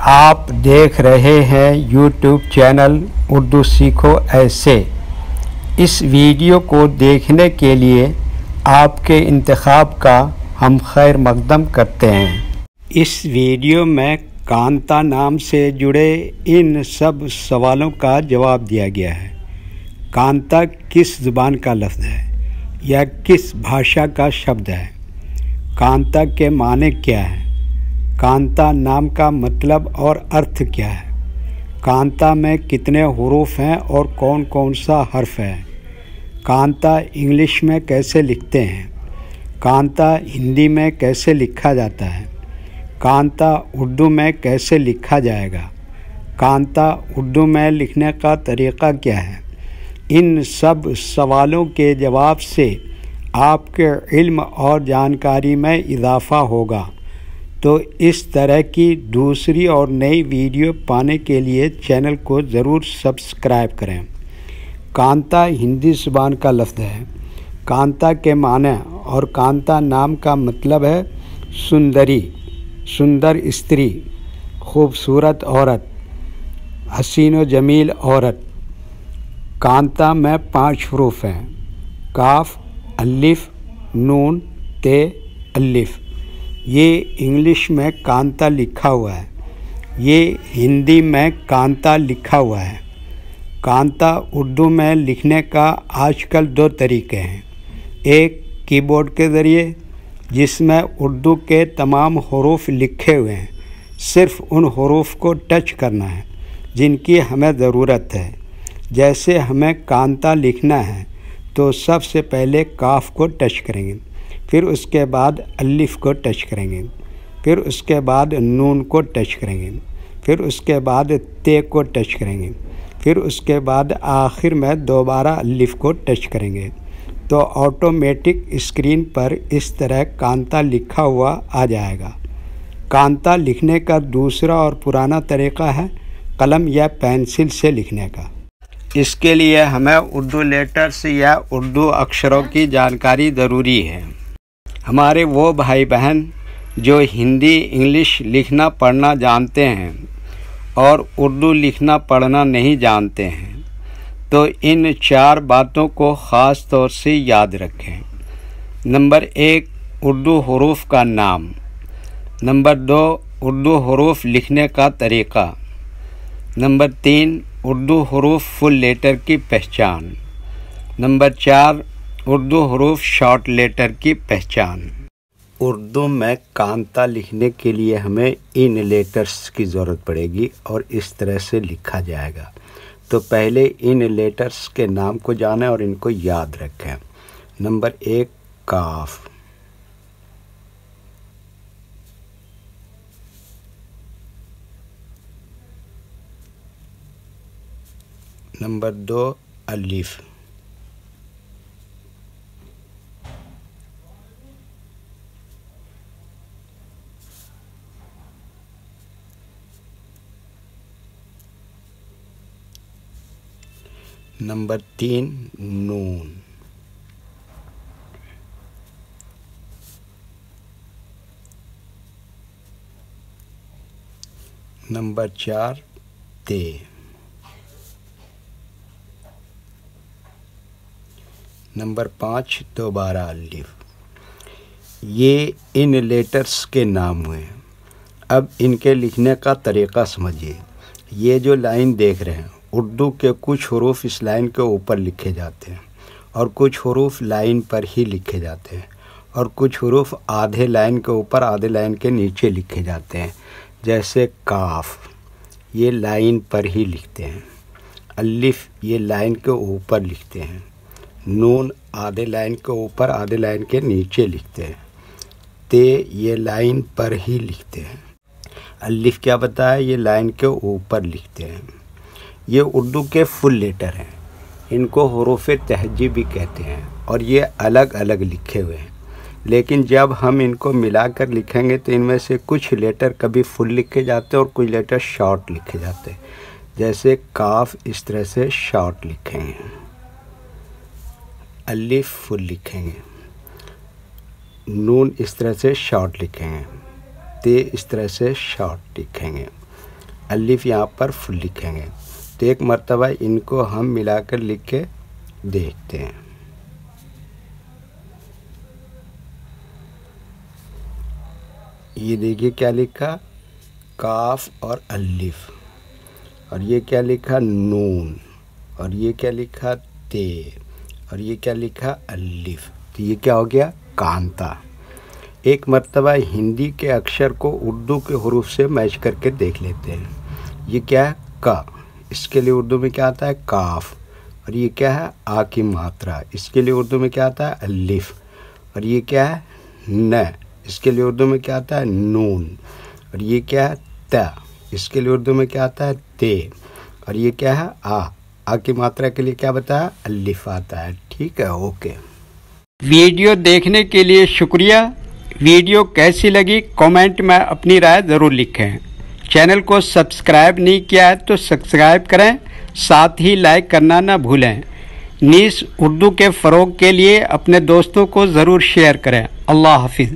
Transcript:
آپ دیکھ رہے ہیں یوٹیوب چینل اردو سیکھو ایسے۔ اس ویڈیو کو دیکھنے کے لیے آپ کے انتخاب کا ہم خیر مقدم کرتے ہیں۔ اس ویڈیو میں کانتا نام سے جڑے ان سب سوالوں کا جواب دیا گیا ہے۔ کانتا کس زبان کا لفظ ہے یا کس بھاشا کا شبد ہے؟ کانتا کے معنی کیا ہے؟ کانتا نام کا مطلب اور ارتھ کیا ہے؟ کانتا میں کتنے حروف ہیں اور کون کون سا حرف ہے؟ کانتا انگلش میں کیسے لکھتے ہیں؟ کانتا ہندی میں کیسے لکھا جاتا ہے؟ کانتا اردو میں کیسے لکھا جائے گا؟ کانتا اردو میں لکھنے کا طریقہ کیا ہے؟ ان سب سوالوں کے جواب سے آپ کے علم اور جانکاری میں اضافہ ہوگا۔ تو اس طرح کی دوسری اور نئی ویڈیو پانے کے لیے چینل کو ضرور سبسکرائب کریں۔ کانتا ہندی زبان کا لفظ ہے۔ کانتا کے معنی اور کانتا نام کا مطلب ہے سندری، سندر استری، خوبصورت عورت، حسین و جمیل عورت۔ کانتا میں 5 حروف ہیں: کاف، الف، نون، تے، الف۔ یہ انگلش میں کانتا لکھا ہوا ہے، یہ ہندی میں کانتا لکھا ہوا ہے۔ کانتا اردو میں لکھنے کا آج کل 2 طریقے ہیں۔ ایک کی بورڈ کے ذریعے، جس میں اردو کے تمام حروف لکھے ہوئے ہیں، صرف ان حروف کو ٹچ کرنا ہے جن کی ہمیں ضرورت ہے۔ جیسے ہمیں کانتا لکھنا ہے تو سب سے پہلے کاف کو ٹچ کریں گے، پھر اس کے بعد الف کو ٹچ کریں گے، پھر اس کے بعد نون کو ٹچ کریں گے، پھر اس کے بعد تے کو ٹچ کریں گے، پھر اس کے بعد آخر میں دوبارہ الف کو ٹچ کریں گے تو آٹومیٹک اسکرین پر اس طرح کانتا لکھا ہوا آ جائے گا۔ کانتا لکھنے کا دوسرا اور پرانا طریقہ ہے قلم یا پینسل سے لکھنے کا۔ اس کے لیے ہمیں اردو لیٹرز یا اردو اکشروں کی جانکاری ضروری ہے۔ ہمارے وہ بھائی بہن جو ہندی انگلش لکھنا پڑھنا جانتے ہیں اور اردو لکھنا پڑھنا نہیں جانتے ہیں تو ان 4 باتوں کو خاص طور سے یاد رکھیں۔ نمبر 1، اردو حروف کا نام۔ نمبر 2، اردو حروف لکھنے کا طریقہ۔ نمبر 3، اردو حروف فل لیٹر کی پہچان۔ نمبر 4، اردو حروف شارٹ لیٹر کی پہچان۔ اردو میں کانتا لکھنے کے لیے ہمیں ان لیٹرز کی ضرورت پڑے گی اور اس طرح سے لکھا جائے گا۔ تو پہلے ان لیٹرز کے نام کو جانیں اور ان کو یاد رکھیں۔ نمبر 1، کاف۔ نمبر 2، الف۔ نمبر 3، نون۔ نمبر 4، تے۔ نمبر 5، دوبارہ الف۔ یہ ان لیٹرز کے نام ہوئے۔ اب ان کے لکھنے کا طریقہ سمجھیے۔ یہ جو لائن دیکھ رہے ہیں، اردو کے کچھ حروف اس لائن کے اوپر لکھے جاتے ہیں اور کچھ حروف لائن پر ہی لکھے جاتے ہیں اور کچھ حروف آدھے لائن کے اوپر آدھے لائن کے نیچے لکھے جاتے ہیں۔ جیسے کاف، یہ لائن پر ہی لکھتے ہیں۔ الف، یہ لائن کے اوپر لکھتے ہیں۔ نون، آدھے لائن کے اوپر آدھے لائن کے نیچے لکھتے ہیں۔ تے، یہ لائن پر ہی لکھتے ہیں۔ الف کیا بتایا؟ یہ لائن کے اوپر لکھتے ہیں۔ یہ اردو کے فل لیٹر ہیں، ان کو حروف تہجی بھی کہتے ہیں اور یہ الگ الگ لکھے ہوئے ہیں، لیکن جب ہم ان کو ملا کر لکھیں گے تو ان میں سے کچھ لیٹر کبھی فل لکھے جاتے ہیں اور کچھ لیٹر شارٹ لکھے جاتے ہیں۔ جیسے کاف اس طرح سے شارٹ لکھیں گے، الف فل لکھیں گے، نون اس طرح سے شارٹ لکھیں گے، تے اس طرح سے شارٹ لکھیں گے۔ الف یہاں پر فل لکھیں گے. تو ایک مرتبہ ان کو ہم ملا کر لکھ کے دیکھتے ہیں. یہ دیکھیے کیا لکھا, کاف اور الف, اور یہ کیا لکھا, نون, اور یہ کیا لکھا, تے, اور یہ کیا لکھا, الف. تو یہ کیا ہو گیا, کانتا. ایک مرتبہ ہندی کے اکشر کو اردو کے حروف سے میچ کر کے دیکھ لیتے ہیں. یہ کیا ہے, کا, اس کے لیے اردو میں کیا آتا ہے, کاف, اور یہ کیا ہے, آ کی ماترا, اس کے لیے اردو میں کیا آتا ہے, الف, اور یہ کیا ہے, ن, اس کے لیے اردو میں کیا آتا ہے, نون, اور یہ کیا ہے, تا, اس کے لیے اردو میں کیا آتا ہے, تے, اور یہ کیا ہے, آ کی ماترا کے لیے کیا بتایا, الف آتا ہے. ٹھیک ہے, اوکے. ویڈیو دیکھنے کے لیے شکریہ. ویڈیو کیسی لگی کامنٹ میں اپنی رائے ضرور لکھیں. چینل کو سبسکرائب نہیں کیا ہے تو سبسکرائب کریں, ساتھ ہی لائک کرنا نہ بھولیں. نیز اردو کے فروغ کے لیے اپنے دوستوں کو ضرور شیئر کریں. اللہ حافظ.